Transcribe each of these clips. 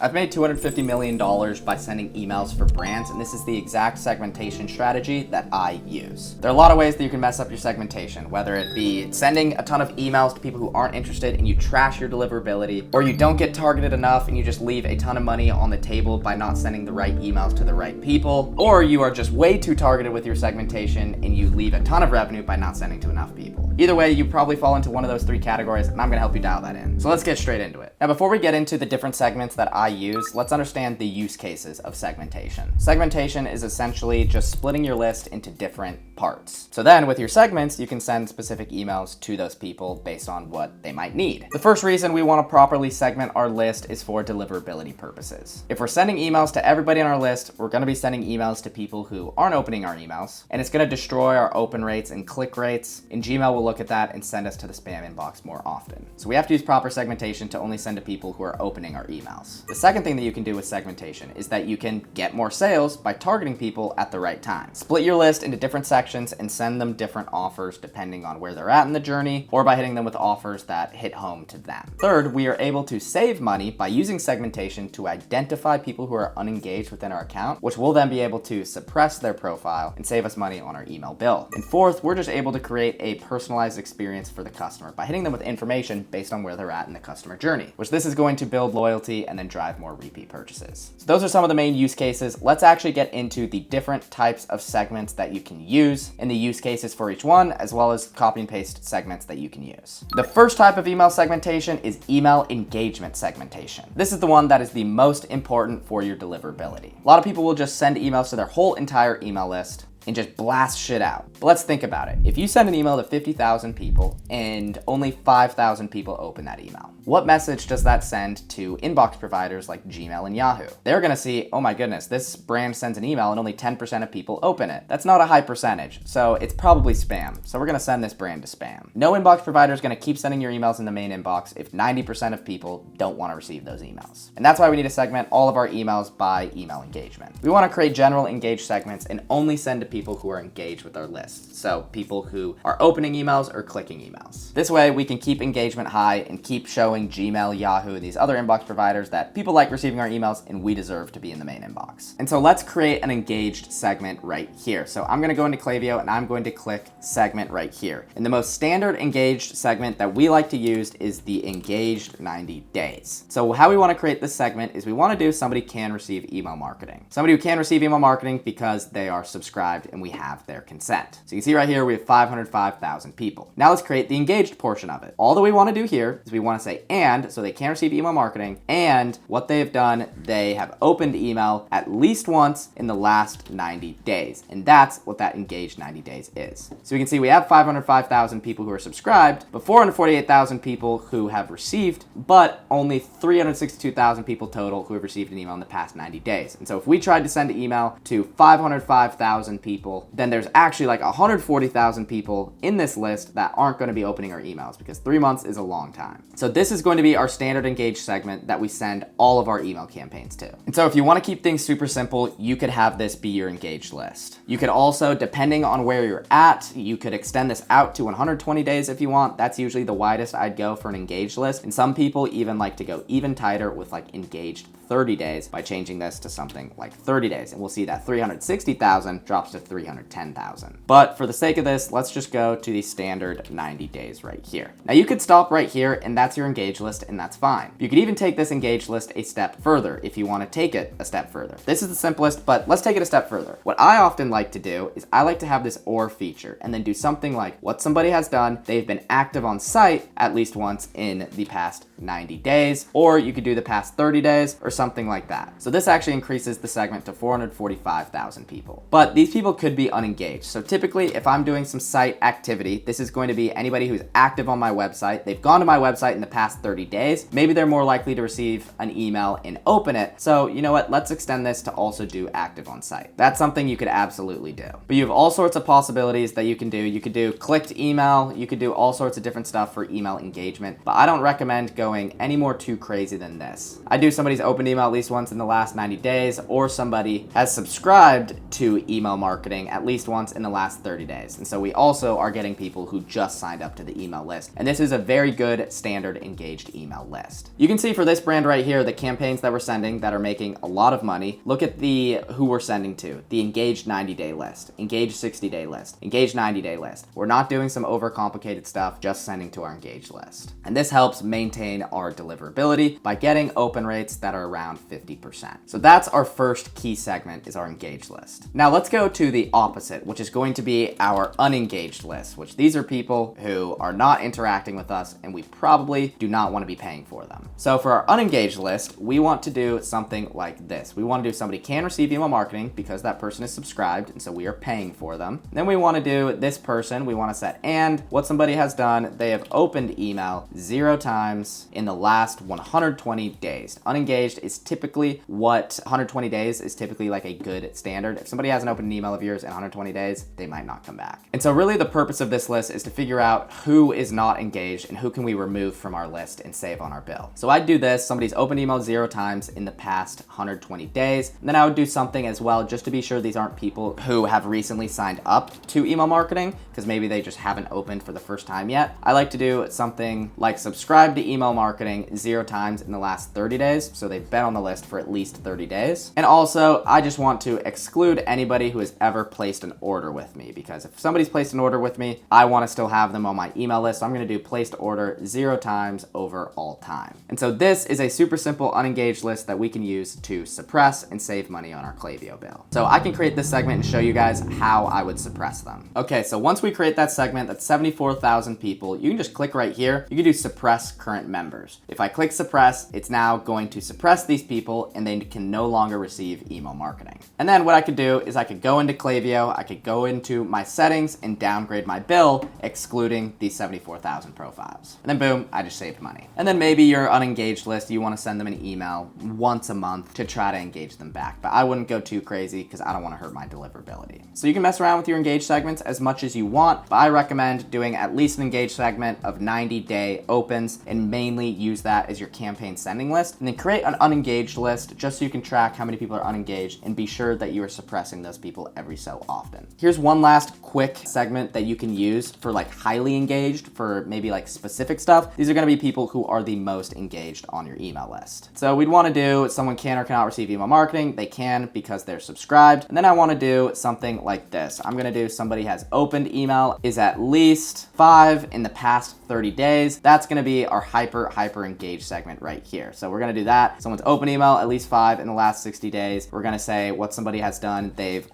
I've made $250 million by sending emails for brands, and this is the exact segmentation strategy that I use. There are a lot of ways that you can mess up your segmentation, whether it be sending a ton of emails to people who aren't interested and you trash your deliverability, or you don't get targeted enough and you just leave a ton of money on the table by not sending the right emails to the right people, or you are just way too targeted with your segmentation and you leave a ton of revenue by not sending to enough people. Either way, you probably fall into one of those three categories, and I'm gonna help you dial that in. So let's get straight into it. Now, before we get into the different segments that I use, let's understand the use cases of segmentation. Segmentation is essentially just splitting your list into different parts. So then with your segments, you can send specific emails to those people based on what they might need. The first reason we want to properly segment our list is for deliverability purposes. If we're sending emails to everybody on our list, we're going to be sending emails to people who aren't opening our emails, and it's going to destroy our open rates and click rates, and Gmail will look at that and send us to the spam inbox more often. So we have to use proper segmentation to only send to people who are opening our emails. The second thing that you can do with segmentation is that you can get more sales by targeting people at the right time. Split your list into different sections and send them different offers depending on where they're at in the journey, or by hitting them with offers that hit home to them. Third, we are able to save money by using segmentation to identify people who are unengaged within our account, which will then be able to suppress their profile and save us money on our email bill. And fourth, we're just able to create a personalized experience for the customer by hitting them with information based on where they're at in the customer journey, which this is going to build loyalty and then drive more repeat purchases. So those are some of the main use cases. Let's actually get into the different types of segments that you can use and the use cases for each one, as well as copy and paste segments that you can use. The first type of email segmentation is email engagement segmentation. This is the one that is the most important for your deliverability. A lot of people will just send emails to their whole entire email list and just blast shit out. But let's think about it. If you send an email to 50,000 people and only 5,000 people open that email, what message does that send to inbox providers like Gmail and Yahoo? They're gonna see, oh my goodness, this brand sends an email and only 10% of people open it. That's not a high percentage, so it's probably spam. So we're gonna send this brand to spam. No inbox provider is gonna keep sending your emails in the main inbox if 90% of people don't wanna receive those emails. And that's why we need to segment all of our emails by email engagement. We wanna create general engaged segments and only send to people who are engaged with our list. So people who are opening emails or clicking emails. This way we can keep engagement high and keep showing Gmail, Yahoo, these other inbox providers that people like receiving our emails and we deserve to be in the main inbox. And so let's create an engaged segment right here. So I'm gonna go into Klaviyo and I'm going to click segment right here. And the most standard engaged segment that we like to use is the engaged 90 days. So how we wanna create this segment is we wanna do somebody can receive email marketing. Somebody who can receive email marketing because they are subscribed and we have their consent. So you can see right here, we have 505,000 people. Now let's create the engaged portion of it. All that we want to do here is we want to say and, so they can receive email marketing, and what they have done, they have opened email at least once in the last 90 days. And that's what that engaged 90 days is. So we can see we have 505,000 people who are subscribed, but 448,000 people who have received, but only 362,000 people total who have received an email in the past 90 days. And so if we tried to send an email to 505,000 people, then there's actually like 140,000 people in this list that aren't going to be opening our emails because 3 months is a long time. So this is going to be our standard engaged segment that we send all of our email campaigns to. And so if you want to keep things super simple, you could have this be your engaged list. You could also, depending on where you're at, you could extend this out to 120 days if you want. That's usually the widest I'd go for an engaged list. And some people even like to go even tighter with like engaged 30 days by changing this to something like 30 days. And we'll see that 360,000 drops to 310,000. But for the sake of this, let's just go to the standard 90 days right here. Now you could stop right here and that's your engaged list and that's fine. You could even take this engaged list a step further if you want to take it a step further. This is the simplest, but let's take it a step further. What I often like to do is I like to have this or feature and then do something like what somebody has done. They've been active on site at least once in the past 90 days, or you could do the past 30 days or something like that. So this actually increases the segment to 445,000 people. But these people could be unengaged. So typically if I'm doing some site activity, this is going to be anybody who's active on my website. They've gone to my website in the past 30 days. Maybe they're more likely to receive an email and open it. So you know what? Let's extend this to also do active on site. That's something you could absolutely do. But you have all sorts of possibilities that you can do. You could do clicked email. You could do all sorts of different stuff for email engagement. But I don't recommend going any more too crazy than this. I do somebody's opened email at least once in the last 90 days, or somebody has subscribed to email marketing marketing at least once in the last 30 days. And so we also are getting people who just signed up to the email list. And this is a very good standard engaged email list. You can see for this brand right here, the campaigns that we're sending that are making a lot of money. Look at who we're sending to, the engaged 90-day list, engaged 60-day list, engaged 90-day list. We're not doing some overcomplicated stuff, just sending to our engaged list. And this helps maintain our deliverability by getting open rates that are around 50%. So that's our first key segment, is our engaged list. Now let's go to the opposite, which is going to be our unengaged list, which these are people who are not interacting with us and we probably do not want to be paying for them. So for our unengaged list, we want to do something like this. We want to do somebody can receive email marketing because that person is subscribed and so we are paying for them. Then we want to do this person, we want to set and what somebody has done, they have opened email 0 times in the last 120 days. Unengaged is typically 120 days is typically like a good standard. If somebody hasn't opened an email of yours in 120 days, they might not come back. And so really the purpose of this list is to figure out who is not engaged and who can we remove from our list and save on our bill. So I'd do this, somebody's opened email 0 times in the past 120 days. And then I would do something as well just to be sure these aren't people who have recently signed up to email marketing because maybe they just haven't opened for the first time yet. I like to do something like subscribe to email marketing 0 times in the last 30 days. So they've been on the list for at least 30 days. And also I just want to exclude anybody who has ever placed an order with me, because if somebody's placed an order with me, I want to still have them on my email list. So I'm going to do placed order 0 times over all time. And so this is a super simple unengaged list that we can use to suppress and save money on our Klaviyo bill. So I can create this segment and show you guys how I would suppress them. Okay, so once we create that segment, that's 74,000 people, you can just click right here. You can do suppress current members. If I click suppress, it's now going to suppress these people and they can no longer receive email marketing. And then what I could do is I could go into Klaviyo, I could go into my settings and downgrade my bill, excluding these 74,000 profiles. And then boom, I just saved money. And then maybe your unengaged list, you want to send them an email once a month to try to engage them back. But I wouldn't go too crazy because I don't want to hurt my deliverability. So you can mess around with your engaged segments as much as you want, but I recommend doing at least an engaged segment of 90-day opens and mainly use that as your campaign sending list. And then create an unengaged list just so you can track how many people are unengaged and be sure that you are suppressing those people every so often. Here's one last quick segment that you can use for like highly engaged, for maybe like specific stuff. These are going to be people who are the most engaged on your email list. So we'd want to do someone can or cannot receive email marketing. They can because they're subscribed. And then I want to do something like this. I'm going to do somebody has opened email is at least 5 in the past 30 days. That's going to be our hyper engaged segment right here. So we're going to do that. Someone's open email at least 5 in the last 60 days. We're going to say what somebody has done. They've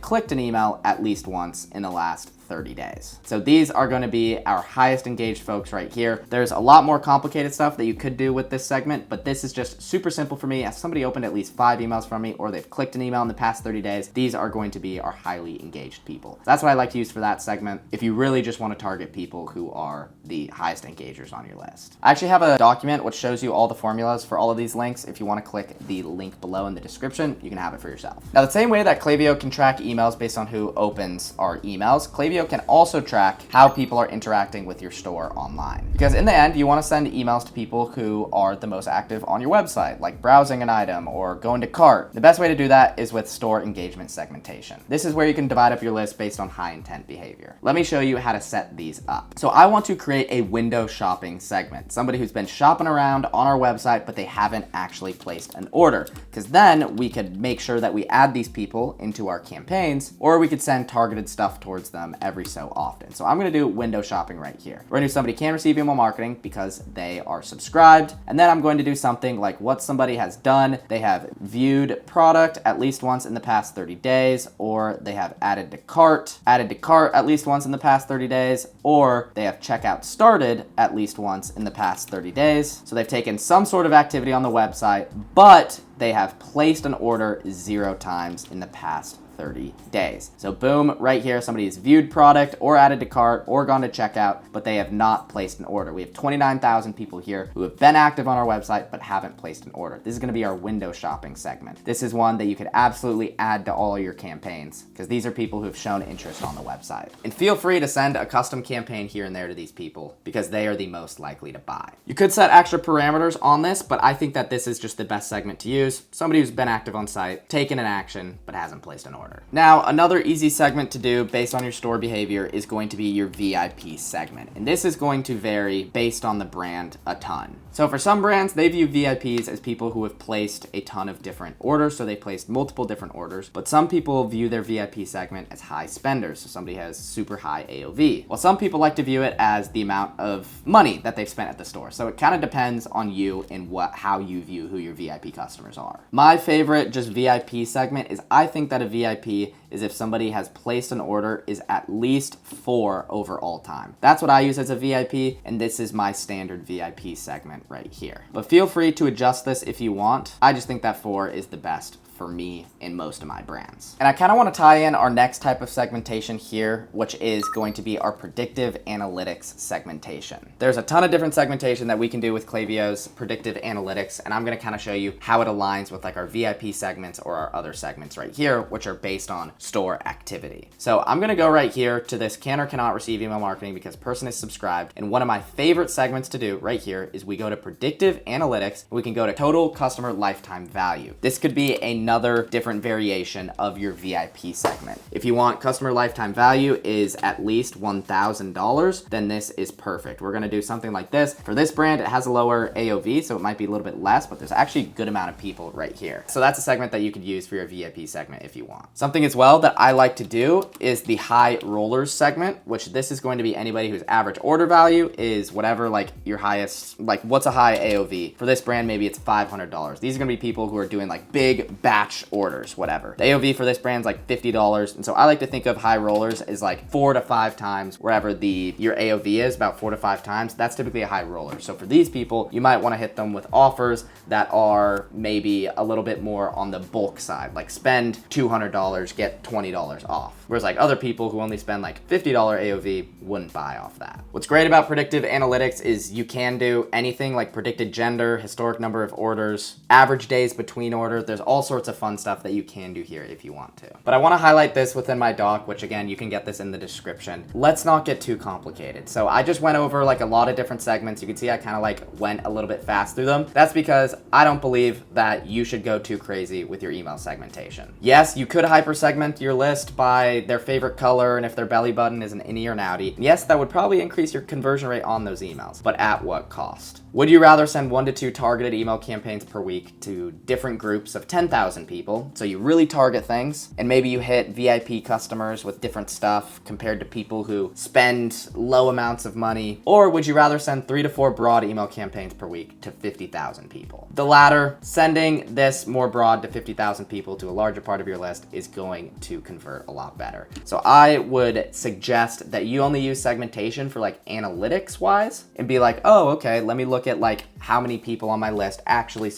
clicked an email at least once in the last 30 days. So these are going to be our highest engaged folks right here. There's a lot more complicated stuff that you could do with this segment, but this is just super simple for me. As somebody opened at least 5 emails from me or they've clicked an email in the past 30 days, these are going to be our highly engaged people. So that's what I like to use for that segment if you really just want to target people who are the highest engagers on your list. I actually have a document which shows you all the formulas for all of these links. If you want to click the link below in the description, you can have it for yourself. Now, the same way that Klaviyo can track emails based on who opens our emails, Klaviyo can also track how people are interacting with your store online. Because in the end, you want to send emails to people who are the most active on your website, like browsing an item or going to cart. The best way to do that is with store engagement segmentation. This is where you can divide up your list based on high intent behavior. Let me show you how to set these up. So I want to create a window shopping segment, somebody who's been shopping around on our website, but they haven't actually placed an order. Because then we could make sure that we add these people into our campaigns, or we could send targeted stuff towards them every so often. So I'm going to do window shopping right here. We're going to do somebody can receive email marketing because they are subscribed. And then I'm going to do something like what somebody has done. They have viewed product at least once in the past 30 days, or they have added to cart at least once in the past 30 days, or they have checkout started at least once in the past 30 days. So they've taken some sort of activity on the website, but they have placed an order 0 times in the past 30 days. So boom, right here, somebody has viewed product or added to cart or gone to checkout, but they have not placed an order. We have 29,000 people here who have been active on our website but haven't placed an order. This is going to be our window shopping segment. This is one that you could absolutely add to all your campaigns because these are people who have shown interest on the website. And feel free to send a custom campaign here and there to these people because they are the most likely to buy. You could set extra parameters on this, but I think that this is just the best segment to use. Somebody who's been active on site, taken an action, but hasn't placed an order. order. Now, another easy segment to do based on your store behavior is going to be your VIP segment. And this is going to vary based on the brand a ton. So for some brands, they view VIPs as people who have placed a ton of different orders. So they placed multiple different orders, but some people view their VIP segment as high spenders. So somebody has super high AOV. Well, some people like to view it as the amount of money that they've spent at the store. So it kind of depends on you and how you view who your VIP customers are. My favorite just VIP segment is I think that a VIP is if somebody has placed an order is at least 4 over all time. That's what I use as a VIP, and this is my standard VIP segment right here. But feel free to adjust this if you want. I just think that 4 is the best for me in most of my brands. And I kind of want to tie in our next type of segmentation here, which is going to be our predictive analytics segmentation. There's a ton of different segmentation that we can do with Klaviyo's predictive analytics, and I'm going to kind of show you how it aligns with like our VIP segments or our other segments right here, which are based on store activity. So I'm going to go right here to this can or cannot receive email marketing because person is subscribed. And one of my favorite segments to do right here is we go to predictive analytics, and we can go to total customer lifetime value. This could be another different variation of your VIP segment. If you want customer lifetime value is at least $1,000, then this is perfect. We're gonna do something like this. For this brand, it has a lower AOV, so it might be a little bit less, but there's actually a good amount of people right here. So that's a segment that you could use for your VIP segment if you want. Something as well that I like to do is the high rollers segment, which this is going to be anybody whose average order value is whatever, like your highest, like what's a high AOV? For this brand, maybe it's $500. These are gonna be people who are doing like big batch orders, whatever. The AOV for this brand is like $50. And so I like to think of high rollers as like 4 to 5 times wherever your AOV is, about 4 to 5 times. That's typically a high roller. So for these people, you might want to hit them with offers that are maybe a little bit more on the bulk side, like spend $200, get $20 off. Whereas like other people who only spend like $50 AOV wouldn't buy off that. What's great about predictive analytics is you can do anything like predicted gender, historic number of orders, average days between orders. There's all sorts of fun stuff that you can do here if you want to. But I want to highlight this within my doc, which again, you can get this in the description. Let's not get too complicated. So I just went over like a lot of different segments. You can see I kind of like went a little bit fast through them. That's because I don't believe that you should go too crazy with your email segmentation. Yes, you could hyper segment your list by their favorite color and if their belly button is an innie or an outie. Yes, that would probably increase your conversion rate on those emails, but at what cost? Would you rather send 1 to 2 targeted email campaigns per week to different groups of 10,000 people? So you really target things, and maybe you hit VIP customers with different stuff compared to people who spend low amounts of money? Or would you rather send 3 to 4 broad email campaigns per week to 50,000 people? The latter, sending this more broad to 50,000 people to a larger part of your list is going to convert a lot better. So I would suggest that you only use segmentation for like analytics wise and be like, oh, okay, let me look at like how many people on my list actually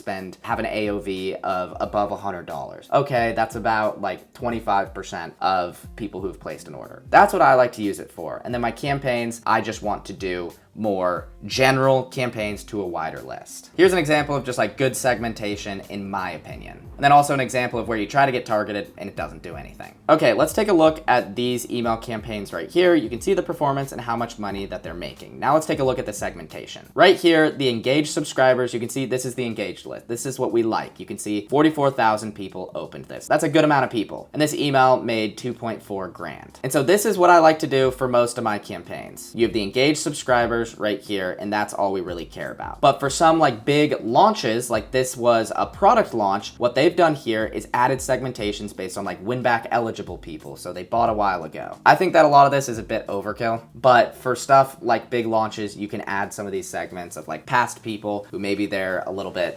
have an AOV of above $100. Okay, that's about like 25% of people who've placed an order. That's what I like to use it for. And then my campaigns, I just want to do more general campaigns to a wider list. Here's an example of just like good segmentation in my opinion. And then also an example of where you try to get targeted and it doesn't do anything. Okay, let's take a look at these email campaigns right here. You can see the performance and how much money that they're making. Now let's take a look at the segmentation. Right here, the engaged subscribers, you can see this is the engaged list. This is what we like. You can see 44,000 people opened this. That's a good amount of people. And this email made 2.4 grand. And so this is what I like to do for most of my campaigns. You have the engaged subscribers right here, and that's all we really care about. But for some like big launches, like this was a product launch, what they've done here is added segmentations based on like win back eligible people. So they bought a while ago. I think that a lot of this is a bit overkill, but for stuff like big launches, you can add some of these segments of like past people who maybe they're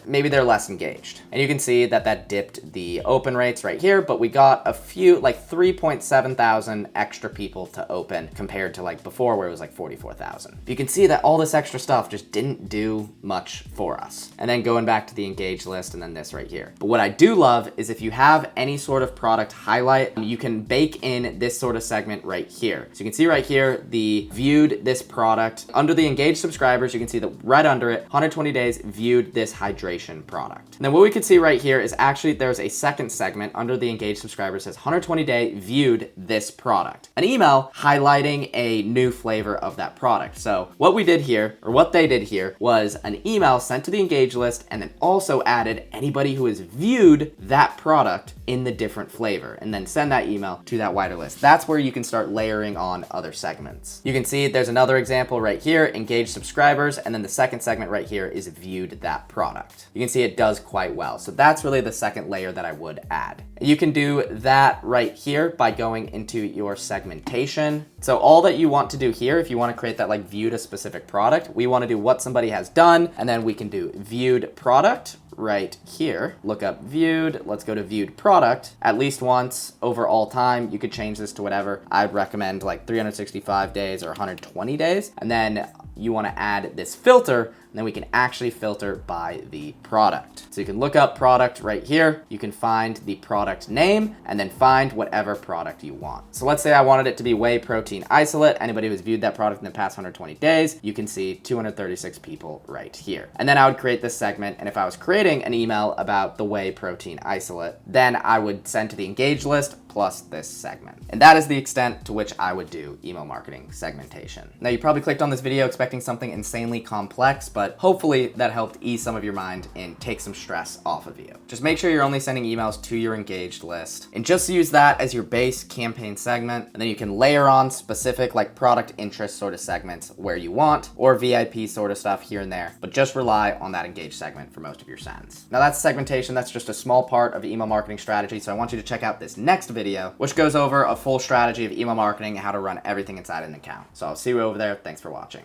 maybe they're less engaged. And you can see that that dipped the open rates right here, but we got a few, like 3.7 thousand extra people to open compared to like before where it was like 44,000. You can see that all this extra stuff just didn't do much for us. And then going back to the engaged list and then this right here. But what I do love is if you have any sort of product highlight, you can bake in this sort of segment right here. So you can see right here, the viewed this product. Under the engaged subscribers, you can see that right under it, 120 days viewed this hydration product. And then what we can see right here is actually there's a second segment under the engaged subscribers says 120 day viewed this product. An email highlighting a new flavor of that product. So what What we did here, or what they did here, was an email sent to the engaged list and then also added anybody who has viewed that product in the different flavor, and then send that email to that wider list. That's where you can start layering on other segments. You can see there's another example right here, engaged subscribers, and then the second segment right here is viewed that product. You can see it does quite well. So that's really the second layer that I would add. You can do that right here by going into your segmentation. So all that you want to do here, if you want to create that like viewed a specific product, we want to do what somebody has done, and then we can do viewed product right here. Look up viewed. Let's go to viewed product at least once over all time. You could change this to whatever. I'd recommend like 365 days or 120 days. And then you want to add this filter, and then we can actually filter by the product. So you can look up product right here. You can find the product name and then find whatever product you want. So let's say I wanted it to be whey protein isolate. Anybody who's viewed that product in the past 120 days, you can see 236 people right here. And then I would create this segment. And if I was creating an email about the whey protein isolate, then I would send to the engaged list plus this segment. And that is the extent to which I would do email marketing segmentation. Now, you probably clicked on this video expecting something insanely complex, but hopefully that helped ease some of your mind and take some stress off of you. Just make sure you're only sending emails to your engaged list, and just use that as your base campaign segment. And then you can layer on specific like product interest sort of segments where you want, or VIP sort of stuff here and there, but just rely on that engaged segment for most of your sends. Now that's segmentation. That's just a small part of email marketing strategy. So I want you to check out this next video, which goes over a full strategy of email marketing and how to run everything inside an account. So I'll see you over there. Thanks for watching.